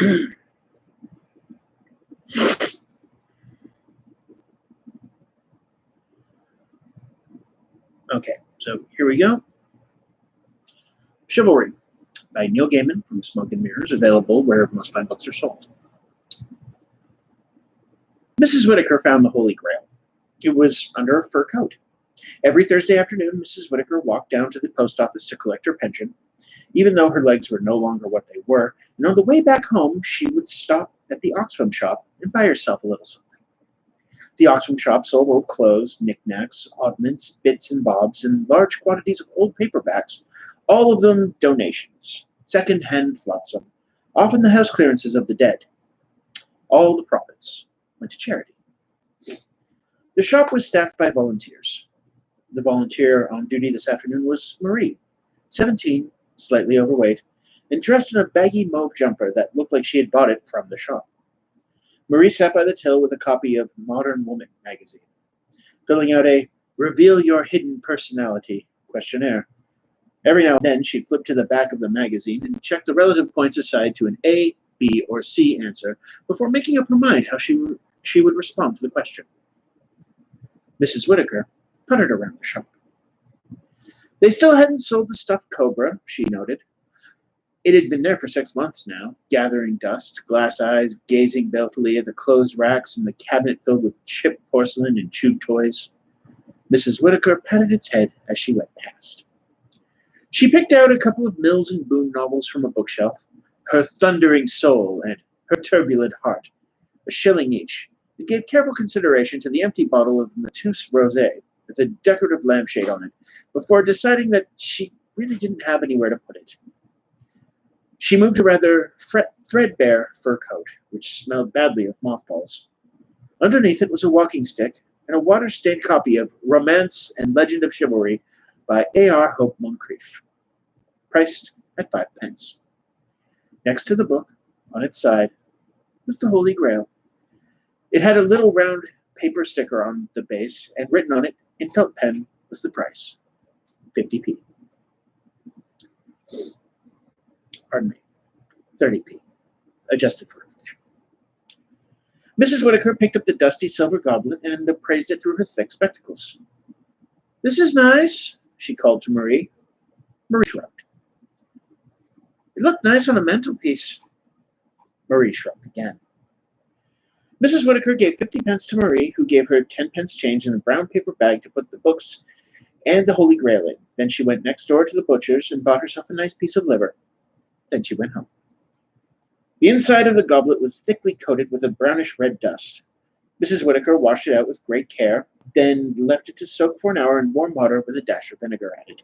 Okay, so here we go. Chivalry by Neil Gaiman from Smoke and Mirrors, available where most fine books are sold. Mrs. Whittaker found the Holy Grail. It was under a fur coat. Every Thursday afternoon, Mrs. Whittaker walked down to the post office to collect her pension, even though her legs were no longer what they were, and on the way back home, she would stop at the Oxfam shop and buy herself a little something. The Oxfam shop sold old clothes, knickknacks, oddments, bits and bobs, and large quantities of old paperbacks, all of them donations, second-hand flotsam, often the house clearances of the dead. All the profits went to charity. The shop was staffed by volunteers. The volunteer on duty this afternoon was Marie, 17, slightly overweight, and dressed in a baggy mauve jumper that looked like she had bought it from the shop. Marie sat by the till with a copy of Modern Woman magazine, filling out a "Reveal Your Hidden Personality" questionnaire. Every now and then, she'd flip to the back of the magazine and check the relative points assigned to an A, B, or C answer before making up her mind how she would respond to the question. Mrs. Whittaker puttered around the shop. They still hadn't sold the stuffed cobra, she noted. It had been there for 6 months now, gathering dust, glass eyes gazing balefully at the clothes racks and the cabinet filled with chipped porcelain and chewed toys. Mrs. Whittaker patted its head as she went past. She picked out a couple of Mills and Boon novels from a bookshelf, Her Thundering Soul and Her Turbulent Heart, $1 each, and gave careful consideration to the empty bottle of Mateus Rosé with a decorative lampshade on it, before deciding that she really didn't have anywhere to put it. She moved a rather threadbare fur coat, which smelled badly of mothballs. Underneath it was a walking stick and a water-stained copy of Romance and Legend of Chivalry by A.R. Hope Moncrief, priced at 5 pence. Next to the book, on its side, was the Holy Grail. It had a little round paper sticker on the base, and written on it in felt pen was the price, 50p. Pardon me, 30p, adjusted for inflation. Mrs. Whittaker picked up the dusty silver goblet and appraised it through her thick spectacles. "This is nice," she called to Marie. Marie shrugged. "It looked nice on a mantelpiece." Marie shrugged again. Mrs. Whittaker gave 50 pence to Marie, who gave her 10 pence change in a brown paper bag to put the books and the Holy Grail in. Then she went next door to the butcher's and bought herself a nice piece of liver. Then she went home. The inside of the goblet was thickly coated with a brownish-red dust. Mrs. Whittaker washed it out with great care, then left it to soak for an hour in warm water with a dash of vinegar added.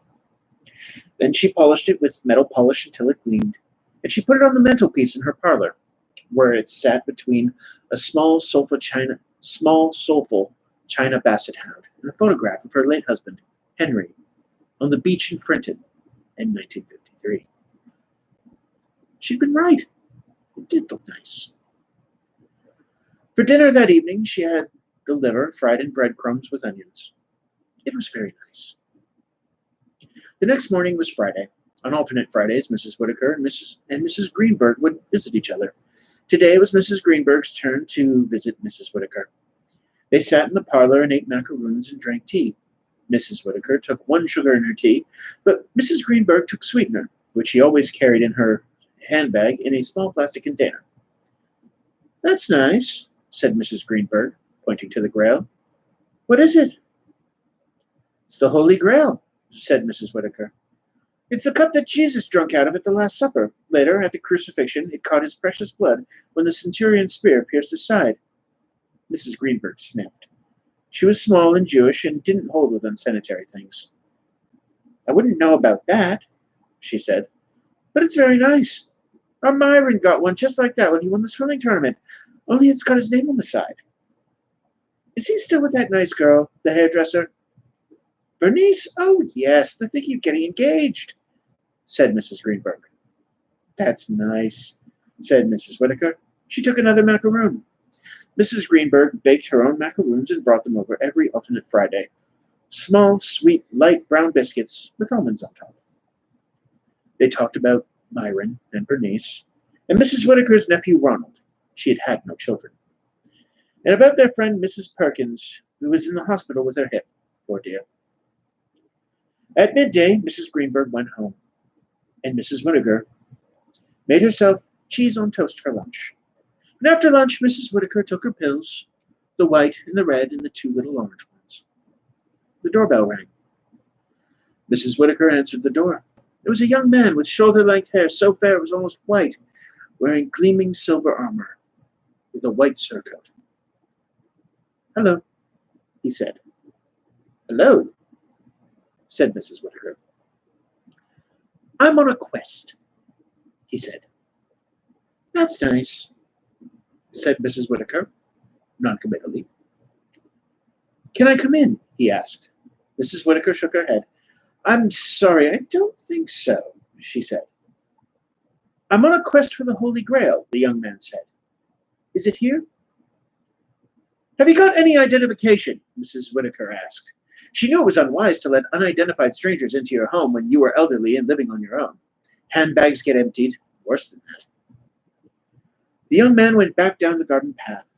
Then she polished it with metal polish until it gleamed, and she put it on the mantelpiece in her parlor, where it sat between a small, soulful china basset hound and a photograph of her late husband, Henry, on the beach in Frenton in 1953. She'd been right. It did look nice. For dinner that evening, she had the liver fried in breadcrumbs with onions. It was very nice. The next morning was Friday. On alternate Fridays, Mrs. Whittaker and Mrs. Greenberg would visit each other. Today was Mrs. Greenberg's turn to visit Mrs. Whittaker. They sat in the parlor and ate macaroons and drank tea. Mrs. Whittaker took 1 sugar in her tea, but Mrs. Greenberg took sweetener, which she always carried in her handbag in a small plastic container. "That's nice," said Mrs. Greenberg, pointing to the Grail. "What is it?" "It's the Holy Grail," said Mrs. Whittaker. "It's the cup that Jesus drank out of at the Last Supper. Later, at the crucifixion, it caught his precious blood when the centurion's spear pierced his side." Mrs. Greenberg sniffed. She was small and Jewish and didn't hold with unsanitary things. "I wouldn't know about that," she said, "but it's very nice. Our Myron got one just like that when he won the swimming tournament, only it's got his name on the side." "Is he still with that nice girl, the hairdresser?" "Bernice? Oh, yes, they're thinking of getting engaged," said Mrs. Greenberg. "That's nice," said Mrs. Whittaker. She took another macaroon. Mrs. Greenberg baked her own macaroons and brought them over every alternate Friday. Small, sweet, light brown biscuits with almonds on top. They talked about Myron and Bernice, and Mrs. Whittaker's nephew Ronald. She had had no children. And about their friend Mrs. Perkins, who was in the hospital with her hip, poor dear. At midday, Mrs. Greenberg went home, and Mrs. Whittaker made herself cheese on toast for lunch. And after lunch, Mrs. Whittaker took her pills, the white and the red and the two little orange ones. The doorbell rang. Mrs. Whittaker answered the door. It was a young man with shoulder-length hair so fair it was almost white, wearing gleaming silver armor, with a white surcoat. "Hello," he said. "Hello," said Mrs. Whittaker. "I'm on a quest," he said. "That's nice," said Mrs. Whittaker, noncommittally. "Can I come in?" he asked. Mrs. Whittaker shook her head. "I'm sorry, I don't think so," she said. "I'm on a quest for the Holy Grail," the young man said. "Is it here?" "Have you got any identification?" Mrs. Whittaker asked. She knew it was unwise to let unidentified strangers into your home when you were elderly and living on your own. Handbags get emptied. Worse than that. The young man went back down the garden path.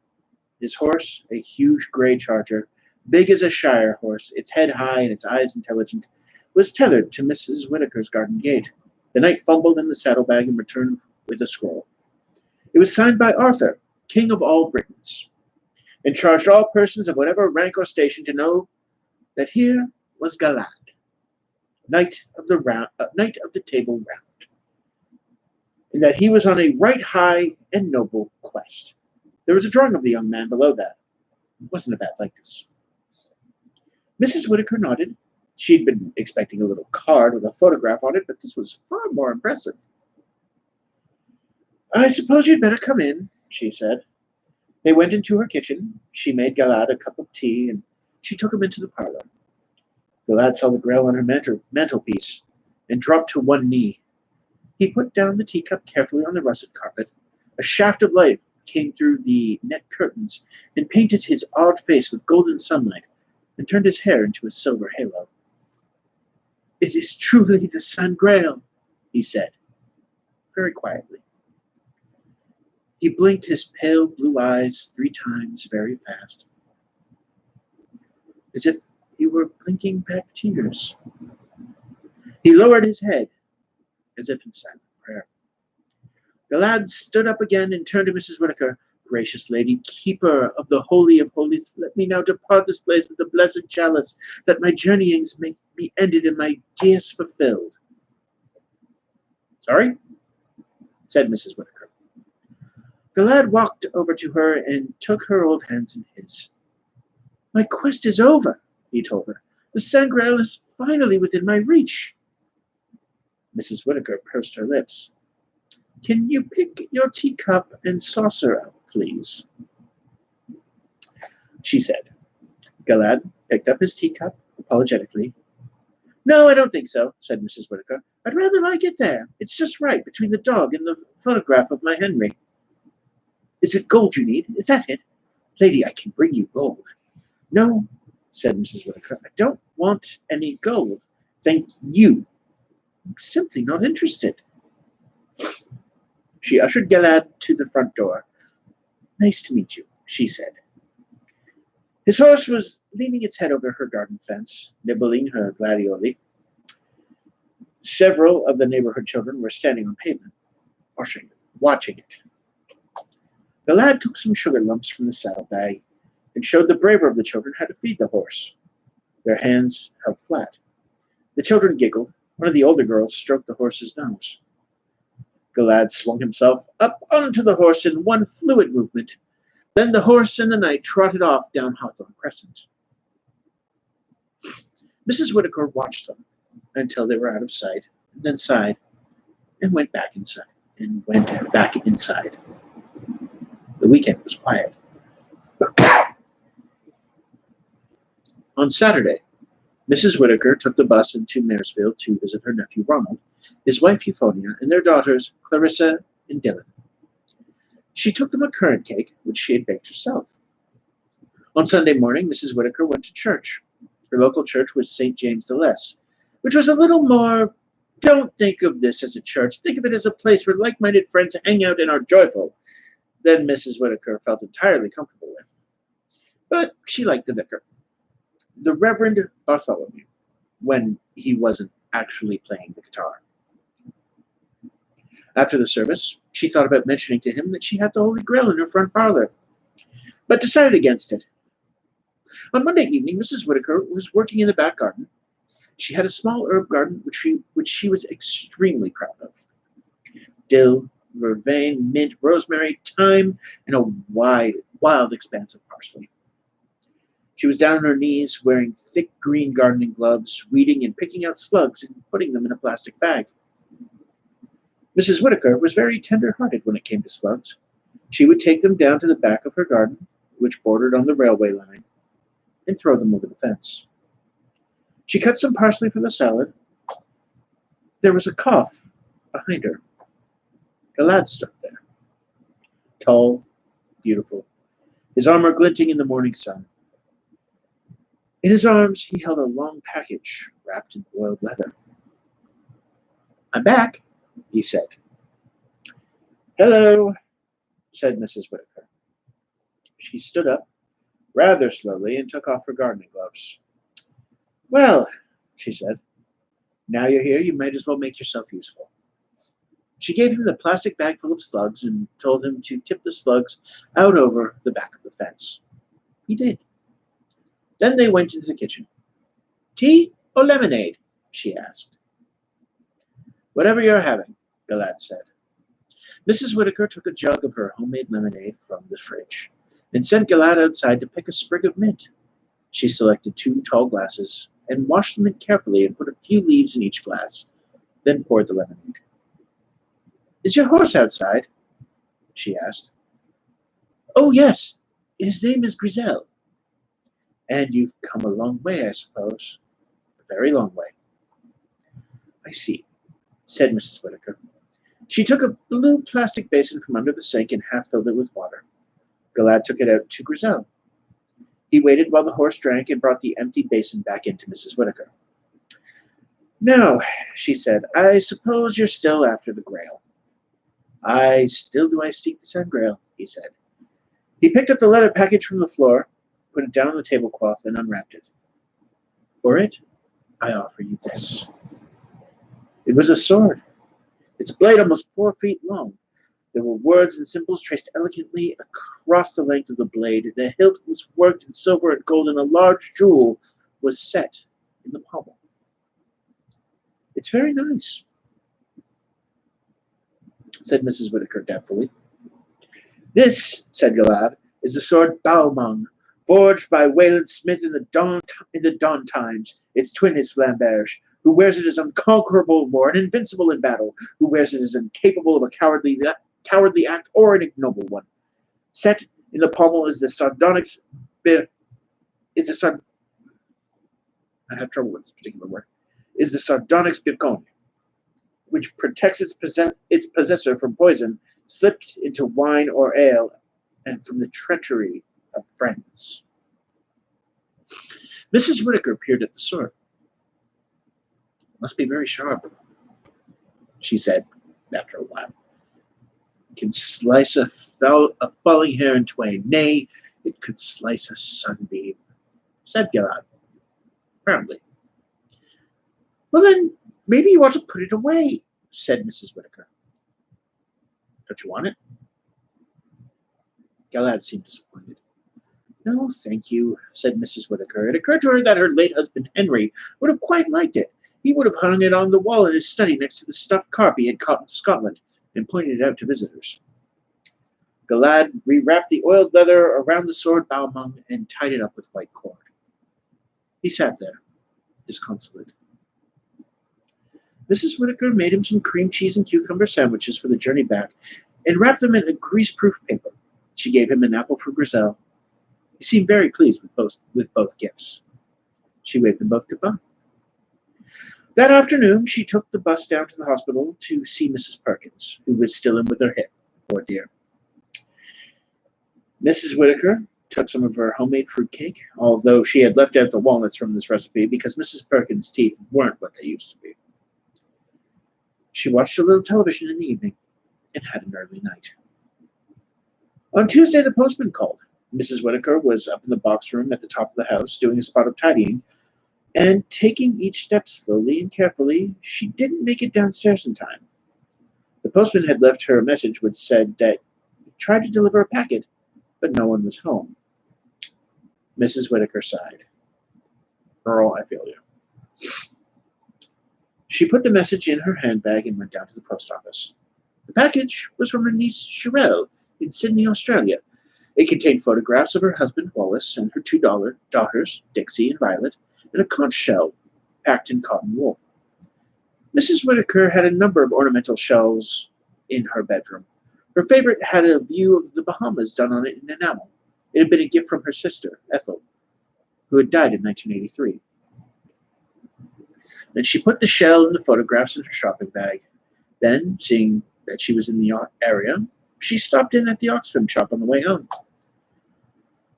His horse, a huge gray charger, big as a shire horse, its head high and its eyes intelligent, was tethered to Mrs. Whittaker's garden gate. The knight fumbled in the saddlebag and returned with a scroll. It was signed by Arthur, King of all Britons, and charged all persons of whatever rank or station to know that here was Galad, Knight of the Table Round, and that he was on a right high and noble quest. There was a drawing of the young man below that. It wasn't a bad likeness. Mrs. Whittaker nodded. She'd been expecting a little card with a photograph on it, but this was far more impressive. "I suppose you'd better come in," she said. They went into her kitchen. She made Galad a cup of tea, and she took him into the parlor. Galad saw the Grail on her mantelpiece and dropped to one knee. He put down the teacup carefully on the russet carpet. A shaft of light came through the net curtains and painted his odd face with golden sunlight and turned his hair into a silver halo. "It is truly the San Grail," he said, very quietly. He blinked his pale blue eyes 3 times very fast, as if he were blinking back tears. He lowered his head, as if in silent prayer. Galad stood up again and turned to Mrs. Whittaker. "Gracious lady, keeper of the Holy of Holies, let me now depart this place with the blessed chalice, that my journeyings may be ended and my days fulfilled." "Sorry?" said Mrs. Whittaker. Galad walked over to her and took her old hands in his. "My quest is over," he told her. "The San Grail is finally within my reach." Mrs. Whittaker pursed her lips. "Can you pick your teacup and saucer up, please?" she said. Galad picked up his teacup apologetically. "No, I don't think so," said Mrs. Whittaker. "I'd rather like it there. It's just right, between the dog and the photograph of my Henry." "Is it gold you need? Is that it? Lady, I can bring you gold." "No," said Mrs. Whittaker. "I don't want any gold. Thank you. I'm simply not interested." She ushered Galad to the front door. "Nice to meet you," she said. His horse was leaning its head over her garden fence, nibbling her gladioli. Several of the neighborhood children were standing on pavement, watching it. The lad took some sugar lumps from the saddlebag and showed the braver of the children how to feed the horse, their hands held flat. The children giggled. One of the older girls stroked the horse's nose. Galad swung himself up onto the horse in one fluid movement. Then the horse and the knight trotted off down Hawthorne Crescent. Mrs. Whittaker watched them until they were out of sight, and then sighed and went back inside. The weekend was quiet. On Saturday, Mrs. Whittaker took the bus into Maresfield to visit her nephew Ronald, his wife Euphonia, and their daughters Clarissa and Dylan. She took them a currant cake, which she had baked herself. On Sunday morning, Mrs. Whittaker went to church. Her local church was St. James the Less, which was a little more Don't think of this as a church. Think of it as a place where like-minded friends hang out and are joyful. Then Mrs. Whitaker felt entirely comfortable with. But she liked the vicar, the Reverend Bartholomew, when he wasn't actually playing the guitar. After the service, she thought about mentioning to him that she had the Holy Grail in her front parlor, but decided against it. On Monday evening, Mrs. Whitaker was working in the back garden. She had a small herb garden which she was extremely proud of. Dill, vervain, mint, rosemary, thyme, and a wild expanse of parsley. She was down on her knees, wearing thick green gardening gloves, weeding and picking out slugs and putting them in a plastic bag. Mrs. Whitaker was very tender-hearted when it came to slugs. She would take them down to the back of her garden, which bordered on the railway line, and throw them over the fence. She cut some parsley for the salad. There was a cough behind her. Galad stood there, tall, beautiful, his armor glinting in the morning sun. In his arms, he held a long package wrapped in oiled leather. "I'm back," he said. "Hello," said Mrs. Whitaker. She stood up, rather slowly, and took off her gardening gloves. "Well," she said, "now you're here, you might as well make yourself useful." She gave him the plastic bag full of slugs and told him to tip the slugs out over the back of the fence. He did. Then they went into the kitchen. "Tea or lemonade?" she asked. "Whatever you're having," Galad said. Mrs. Whitaker took a jug of her homemade lemonade from the fridge and sent Galad outside to pick a sprig of mint. She selected 2 tall glasses and washed the mint carefully and put a few leaves in each glass, then poured the lemonade. "Is your horse outside?" she asked. "Oh, yes. His name is Grisel." "And you've come a long way, I suppose." "A very long way." "I see," said Mrs. Whitaker. She took a blue plastic basin from under the sink and half filled it with water. Galad took it out to Grisel. He waited while the horse drank and brought the empty basin back into Mrs. Whitaker. "Now," she said, "I suppose you're still after the Grail." "I still do I seek the said Grail," he said. He picked up the leather package from the floor, put it down on the tablecloth, and unwrapped it. "For it, I offer you this." It was a sword, its blade almost 4 feet long. There were words and symbols traced elegantly across the length of the blade. The hilt was worked in silver and gold, and a large jewel was set in the pommel. "It's very nice," said Mrs. Whitaker doubtfully. "This," said Galad, "is the sword Balmung, forged by Wayland Smith in the dawn times. Its twin is Flamberge, who wears it as unconquerable in war and invincible in battle, who wears it as incapable of a cowardly act or an ignoble one. Set in the pommel is the sardonyx I have trouble with this particular word. Is the sardonyx Bircon, which protects its possessor from poison slipped into wine or ale and from the treachery of friends. Mrs. Whitaker peered at the sword. "Must be very sharp," she said after a while. "It can slice a falling hair in twain. Nay, it could slice a sunbeam," said Galad proudly. "Well, then, maybe you ought to put it away," said Mrs. Whitaker. "Don't you want it?" Galad seemed disappointed. "No, thank you," said Mrs. Whitaker. It occurred to her that her late husband Henry would have quite liked it. He would have hung it on the wall in his study next to the stuffed carp he had caught in Scotland and pointed it out to visitors. Galad rewrapped the oiled leather around the sword Balmung and tied it up with white cord. He sat there, disconsolate. Mrs. Whitaker made him some cream cheese and cucumber sandwiches for the journey back and wrapped them in a grease-proof paper. She gave him an apple for Grisel. He seemed very pleased with both gifts. She waved them both goodbye. That afternoon, she took the bus down to the hospital to see Mrs. Perkins, who was still in with her hip, poor dear. Mrs. Whitaker took some of her homemade fruitcake, although she had left out the walnuts from this recipe because Mrs. Perkins' teeth weren't what they used to be. She watched a little television in the evening and had an early night. On Tuesday, the postman called. Mrs. Whittaker was up in the box room at the top of the house doing a spot of tidying, and taking each step slowly and carefully, she didn't make it downstairs in time. The postman had left her a message which said that he tried to deliver a packet, but no one was home. Mrs. Whittaker sighed. Earl, I feel you. She put the message in her handbag and went down to the post office. The package was from her niece Sherelle in Sydney, Australia. It contained photographs of her husband Wallace and her two daughters, Dixie and Violet, and a conch shell packed in cotton wool. Mrs. Whittaker had a number of ornamental shells in her bedroom. Her favorite had a view of the Bahamas done on it in enamel. It had been a gift from her sister, Ethel, who had died in 1983. Then she put the shell and the photographs in her shopping bag. Then, seeing that she was in the area, she stopped in at the Oxfam shop on the way home.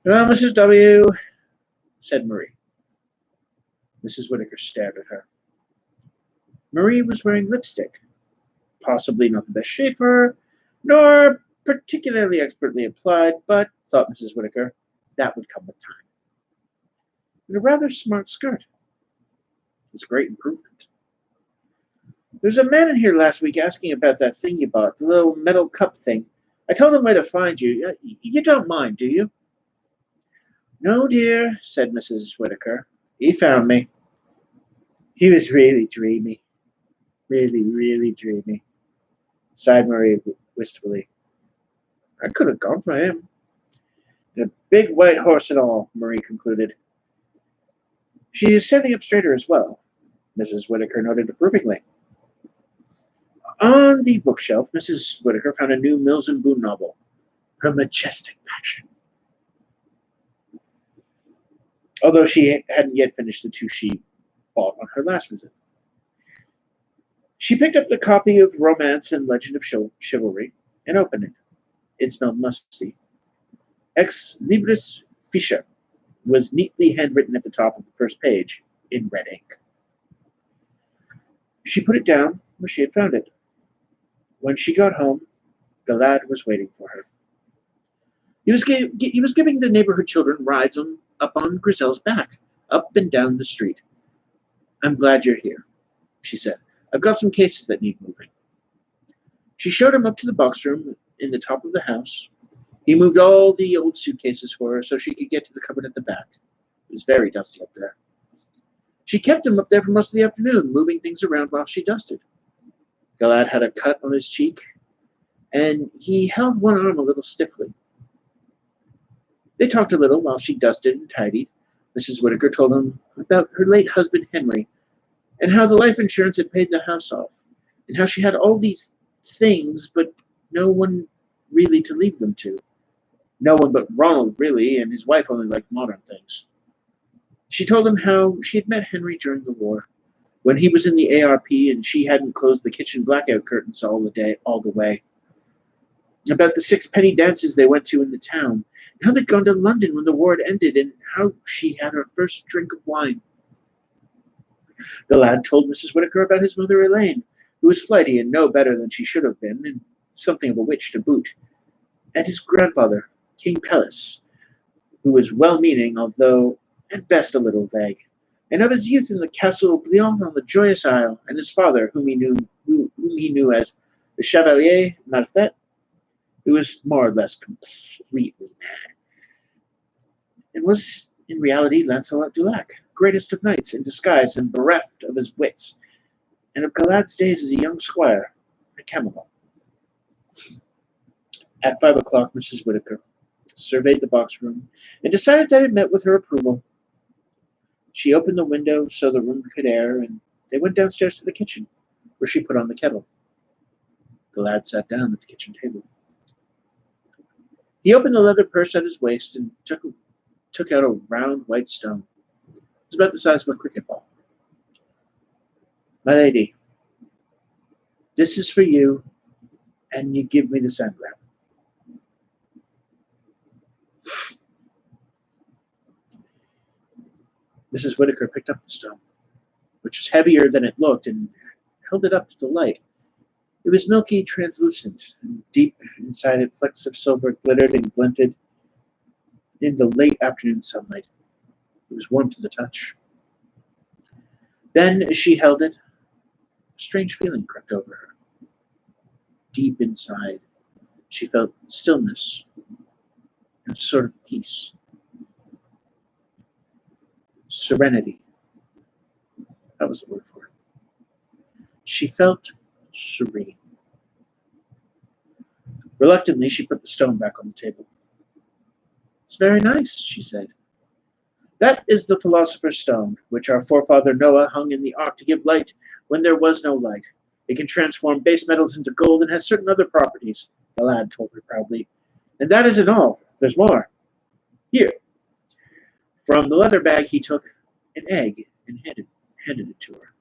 "Well, Mrs. W.," said Marie. Mrs. Whittaker stared at her. Marie was wearing lipstick, possibly not the best shade for her, nor particularly expertly applied, but, thought Mrs. Whittaker, that would come with time. And a rather smart skirt. It was a great improvement. "There's a man in here last week asking about that thing you bought, the little metal cup thing. I told him where to find you. You don't mind, do you?" "No, dear," said Mrs. Whittaker. "He found me. He was really dreamy. Really, really dreamy," sighed Marie wistfully. "I could have gone for him. And a big white horse and all," Marie concluded. "She is sitting up straighter as well," Mrs. Whittaker noted approvingly. On the bookshelf, Mrs. Whittaker found a new Mills and Boon novel, Her Majestic Passion. Although she hadn't yet finished the two she bought on her last visit. She picked up the copy of Romance and Legend of Chivalry and opened it. It smelled musty. Ex Libris Fischer was neatly handwritten at the top of the first page in red ink. She put it down where she had found it. When she got home, the lad was waiting for her. He was giving the neighborhood children rides up on Grizel's back, up and down the street. "I'm glad you're here," she said. "I've got some cases that need moving." She showed him up to the box room in the top of the house. He moved all the old suitcases for her so she could get to the cupboard at the back. It was very dusty up there. She kept him up there for most of the afternoon, moving things around while she dusted. Galad had a cut on his cheek, and he held one arm a little stiffly. They talked a little while she dusted and tidied. Mrs. Whittaker told him about her late husband Henry, and how the life insurance had paid the house off, and how she had all these things, but no one really to leave them to. No one but Ronald, really, and his wife only liked modern things. She told him how she had met Henry during the war, when he was in the ARP and she hadn't closed the kitchen blackout curtains all the way. About the 6-penny dances they went to in the town, and how they'd gone to London when the war had ended, and how she had her first drink of wine. The lad told Mrs. Whittaker about his mother Elaine, who was flighty and no better than she should have been, and something of a witch to boot, and his grandfather, King Pellis, who was well-meaning, although at best a little vague, and of his youth in the castle of Blion on the Joyous Isle, and his father, whom he knew as the Chevalier Malfait, who was more or less completely mad, and was in reality Lancelot du Lac, greatest of knights in disguise and bereft of his wits, and of Galad's days as a young squire at Camelot. At 5 o'clock, Mrs. Whittaker surveyed the box room and decided that it met with her approval. She opened the window so the room could air, and they went downstairs to the kitchen, where she put on the kettle. The lad sat down at the kitchen table. He opened the leather purse at his waist and took out a round white stone. It was about the size of a cricket ball. "My lady, this is for you, and you give me the sandwrap." Mrs. Whittaker picked up the stone, which was heavier than it looked, and held it up to the light. It was milky, translucent, and deep inside it flecks of silver glittered and glinted in the late afternoon sunlight. It was warm to the touch. Then, as she held it, a strange feeling crept over her. Deep inside, she felt stillness and a sort of peace. Serenity. That was the word for it. She felt serene. Reluctantly, she put the stone back on the table. "It's very nice," she said. "That is the philosopher's stone, which our forefather Noah hung in the ark to give light when there was no light. It can transform base metals into gold and has certain other properties," the lad told her proudly. "And that isn't all. There's more. Here." From the leather bag he took an egg and handed it to her.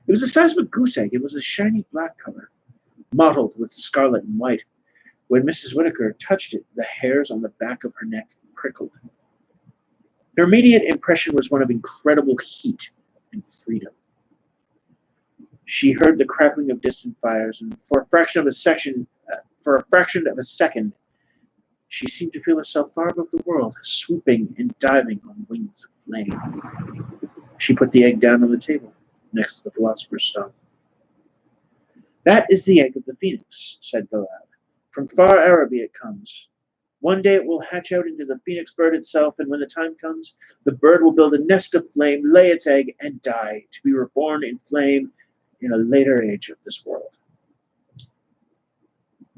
It was the size of a goose egg. It was a shiny black color, mottled with scarlet and white. When Mrs. Whittaker touched it, the hairs on the back of her neck prickled. Her immediate impression was one of incredible heat and freedom. She heard the crackling of distant fires, and for a fraction of a second, she seemed to feel herself far above the world, swooping and diving on wings of flame. She put the egg down on the table, next to the philosopher's stone. "That is the egg of the phoenix," said the lad. "From far Arabia it comes. One day it will hatch out into the phoenix bird itself, and when the time comes, the bird will build a nest of flame, lay its egg, and die, to be reborn in flame in a later age of this world."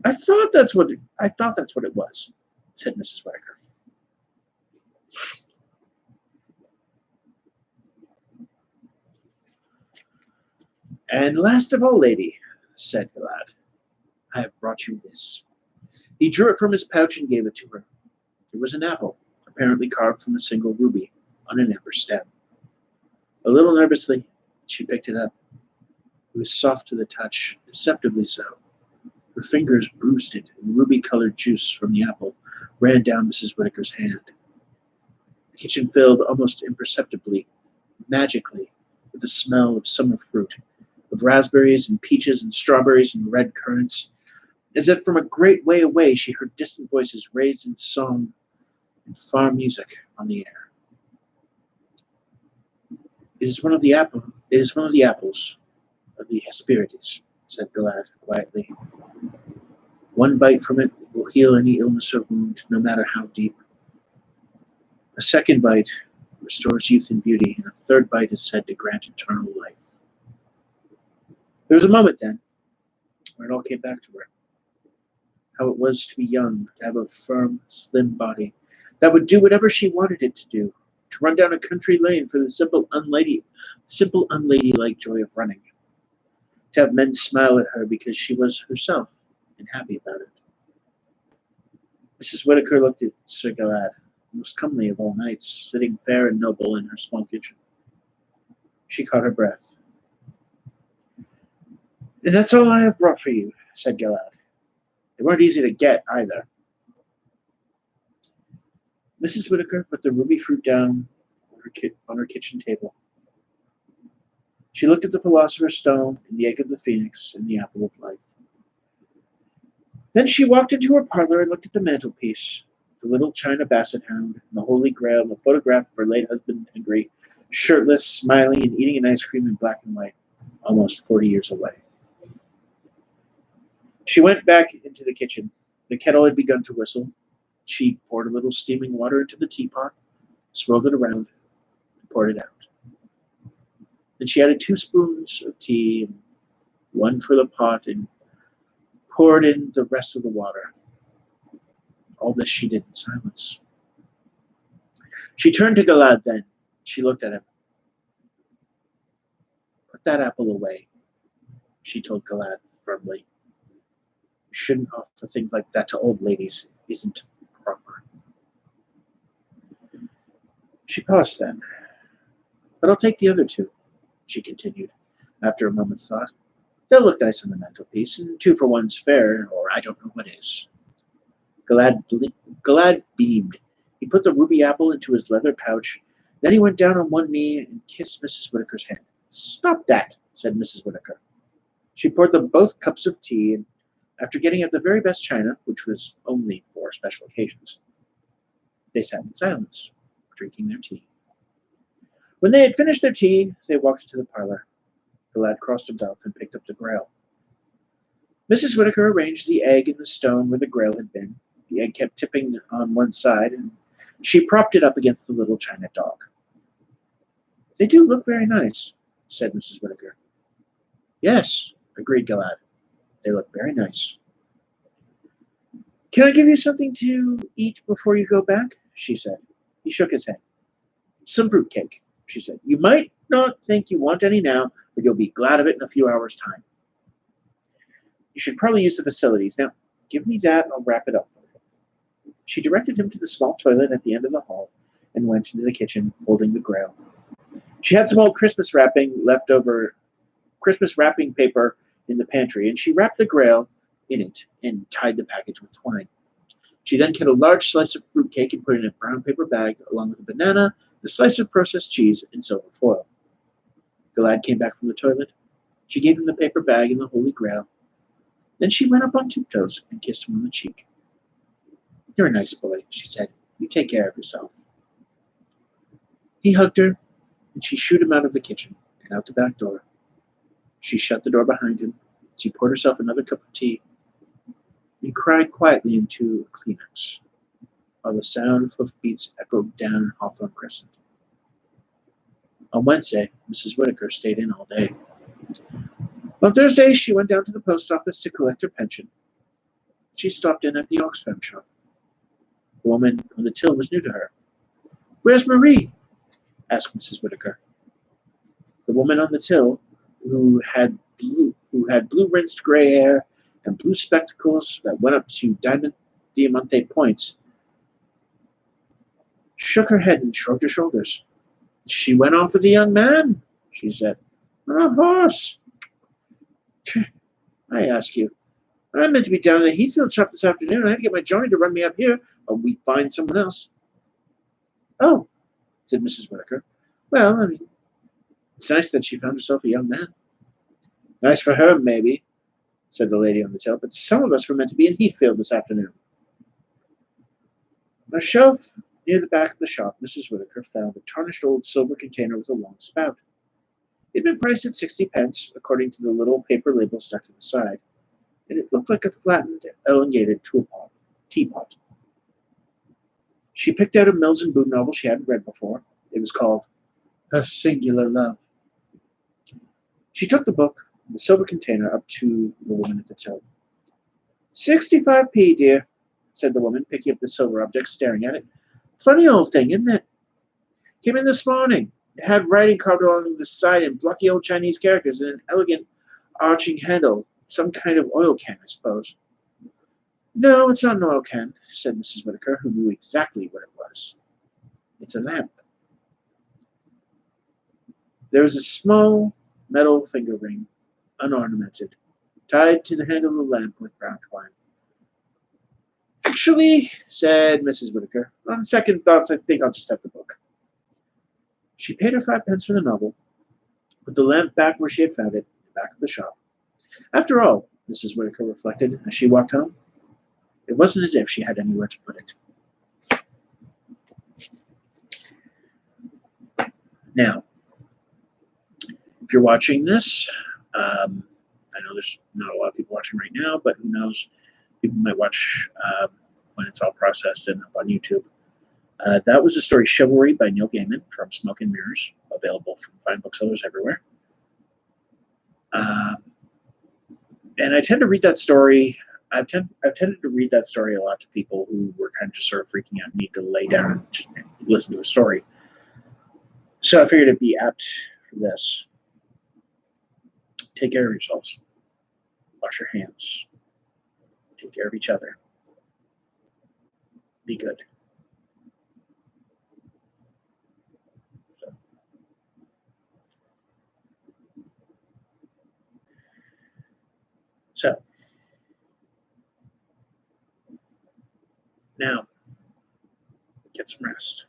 I thought that's what it was," said Mrs. Whittaker. "And last of all, lady," said the lad, "I have brought you this." He drew it from his pouch and gave it to her. It was an apple, apparently carved from a single ruby, on an amber stem. A little nervously, she picked it up. It was soft to the touch, deceptively so. Her fingers bruised it, and ruby-colored juice from the apple ran down Mrs. Whittaker's hand. The kitchen filled almost imperceptibly, magically, with the smell of summer fruit, of raspberries and peaches and strawberries and red currants. As if from a great way away, she heard distant voices raised in song and far music on the air. It is one of the apples of the Hesperides," said Galad quietly. "One bite from it will heal any illness or wound, no matter how deep. A second bite restores youth and beauty, and a third bite is said to grant eternal life." There was a moment then when it all came back to her. How it was to be young, to have a firm, slim body that would do whatever she wanted it to run down a country lane for the simple unladylike joy of running, to have men smile at her because she was herself and happy about it. Mrs. Whittaker looked at Sir Galad, most comely of all knights, sitting fair and noble in her small kitchen. She caught her breath. "And that's all I have brought for you," said Galad. "They weren't easy to get, either." Mrs. Whittaker put the ruby fruit down on her kitchen table. She looked at the philosopher's stone, and the egg of the phoenix, and the apple of life. Then she walked into her parlor and looked at the mantelpiece, the little china basset hound, and the Holy Grail, and the photograph of her late husband Henry, shirtless, smiling, and eating an ice cream in black and white, almost 40 years away. She went back into the kitchen. The kettle had begun to whistle. She poured a little steaming water into the teapot, swirled it around, and poured it out. Then she added 2 spoons of tea, and one for the pot, and poured in the rest of the water. All this she did in silence. She turned to Galad then. She looked at him. "Put that apple away," she told Galad firmly. "You shouldn't offer things like that to old ladies. It isn't proper." She paused then. "But I'll take the other 2, she continued, after a moment's thought. "They'll look nice on the mantelpiece, and 2 for 1's fair, or I don't know what is." Galad beamed. He put the ruby apple into his leather pouch. Then he went down on one knee and kissed Mrs. Whittaker's hand. "Stop that," said Mrs. Whittaker. She poured them both cups of tea, and after getting out the very best china, which was only for special occasions, they sat in silence, drinking their tea. When they had finished their tea, they walked to the parlor. The lad crossed himself and picked up the grail. Mrs. Whittaker arranged the egg in the stone where the grail had been. The egg kept tipping on one side, and she propped it up against the little china dog. "They do look very nice," said Mrs. Whittaker. "Yes," agreed Gilad. "They look very nice." "Can I give you something to eat before you go back?" she said. He shook his head. "Some fruit cake," she said. "You might not think you want any now, but you'll be glad of it in a few hours' time. You should probably use the facilities. Now, give me that and I'll wrap it up for you." She directed him to the small toilet at the end of the hall and went into the kitchen, holding the grail. She had some old Christmas wrapping paper in the pantry, and she wrapped the grail in it and tied the package with twine. She then cut a large slice of fruit cake and put it in a brown paper bag, along with a banana, a slice of processed cheese, and silver foil. The lad came back from the toilet. She gave him the paper bag and the holy grail. Then she went up on tiptoes and kissed him on the cheek. "You're a nice boy," she said. "You take care of yourself." He hugged her, and she shooed him out of the kitchen and out the back door. She shut the door behind him. She poured herself another cup of tea and cried quietly into a Kleenex, while the sound of hoofbeats echoed down Hawthorne Crescent. On Wednesday, Mrs. Whittaker stayed in all day. On Thursday, she went down to the post office to collect her pension. She stopped in at the Oxfam shop. The woman on the till was new to her. "Where's Marie?" asked Mrs. Whittaker. The woman on the till, who had blue rinsed gray hair and blue spectacles that went up to diamante points, shook her head and shrugged her shoulders. "She went off with a young man," she said. "On a horse. I ask you, I meant to be down at the Heathfield shop this afternoon. I had to get my Johnny to run me up here, or we'd find someone else." "Oh," said Mrs. Whittaker. "Well, I mean, it's nice that she found herself a young man." "Nice for her, maybe," said the lady on the till, "but some of us were meant to be in Heathfield this afternoon." On a shelf near the back of the shop, Mrs. Whittaker found a tarnished old silver container with a long spout. It had been priced at 60 pence, according to the little paper label stuck to the side, and it looked like a flattened, elongated teapot. She picked out a Mills and Boon novel she hadn't read before. It was called Her Singular Love. She took the book and the silver container up to the woman at the till. 65p, dear," said the woman, picking up the silver object, staring at it. "Funny old thing, isn't it? Came in this morning. It had writing carved along the side in blocky old Chinese characters and an elegant arching handle. Some kind of oil can, I suppose." "No, it's not an oil can," said Mrs. Whittaker, who knew exactly what it was. "It's a lamp." There was a small metal finger ring, unornamented, tied to the handle of the lamp with brown twine. "Actually," said Mrs. Whittaker, "on second thoughts, I think I'll just have the book." She paid her 5 pence for the novel, put the lamp back where she had found it, in the back of the shop. After all, Mrs. Whittaker reflected as she walked home, it wasn't as if she had anywhere to put it. Now, if you're watching this, I know there's not a lot of people watching right now, but who knows? People might watch when it's all processed and up on YouTube. That was the story Chivalry by Neil Gaiman from Smoke and Mirrors, available from fine booksellers everywhere. And I tend to read that story. I've tended to read that story a lot to people who were kind of just sort of freaking out and need to lay down and just listen to a story. So I figured it'd be apt for this. Take care of yourselves. Wash your hands. Take care of each other. Be good. So now, get some rest.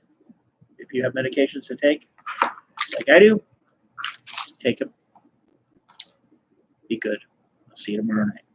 If you have medications to take, like I do, take them. Be good. I'll see you tomorrow night.